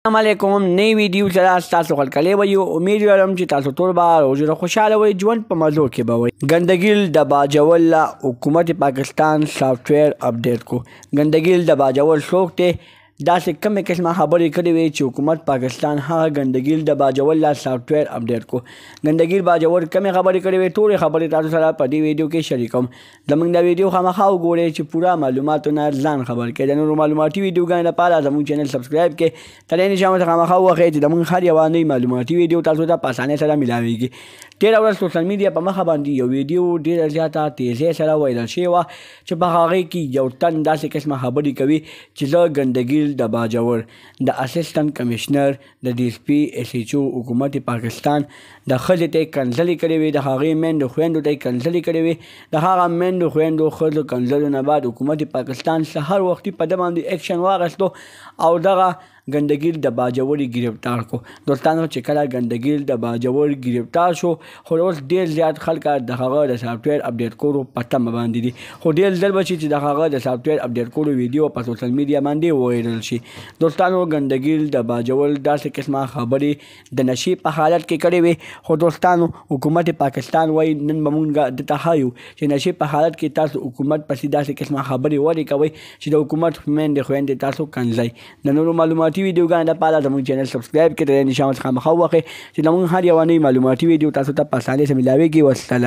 السلام علیکم نئی ویډیو سره تاسو خلکلی ویو امید لرم چې تاسو ټول به روزونه خوشحاله وئ ژوند په مزو کې به وئ ګندګیل د باجول حکومت پاکستان سافټویر اپډیټ کو ګندګیل د باجول څوک دی داسې کمې قسمه خبرې کړې وې چې حکومت پاکستان هغه ګندګیل د باجول سافټویر اپډیټ کو ګندګیل باجول کمې خبرې کړې وې ټولې خبرې تاسو سره په دې ویډیو کې شریکوم زموږ دا ویډیو خامخا وګورئ چې پوره معلوماتو نه ځان خبر کړئ د نورو معلوماتي ویډیوګانو لپاره زموږ چینل سبسکرایب کړئ ترې نشان ته خامخا ووهئ چې زموږ هر یوه نوې معلوماتي ویډیو تاسو ته په اسانۍ سره میلاویږي تېره ورځ سوشل میډیا په مخه باندې یو ویډیو ډېره زیاته تیزۍ سره وایرل شوې وه چې په هغې کې یو تن داسې قسمه خبرې کوي چې زه ګندګیل د باجور د اسسټنټ کمشنر د ډي اس پي ایس ایچ او حکومت پاکستان د ښځې ته یې کنځلې کړې وې د هغې میندو خویندو ته یې کنځلې کړې وې د هغه میندو خویندو ښځو کنځلو نه بعد حکومت پاکستان سهار وختي په ده باندې ایکشن واخیستو او دغه ګندګیل د باجور ګرفتار کو دوستانو چې کله ګندګیل د باجور ګرفتار شو خو اوس ډېر زیات خلک د هغه د سافټویر اپډیټ کولو په تمه باندې دي خو ډېر ژر به شي چې د هغه د سافټویر اپډیټ کولو ویډیو په سوشل میډیا باندې وایرل شي دوستانو ګندګیل د باجور داسې قسمه خبرې د نشې په حالت کې کړې وې خو دوستانو حکومت پاکستان وایي نن به مونږ درته ښایو چې نشې په حالت کې تاسو حکومت پسې داسې قسمه خبرې ولې کوئ چې د حکومت میندې خویندې تاسو کنځئ د نورو معلوماتي ویډیوګانو لپاره زموږ چینل سبسکرایب کړئ د نشان څخه خامخا ووهئ چې زموږ هر یوه نوې معلوماتي ویډیو تاسو ته په اسانۍ سره میلاویږي والسلام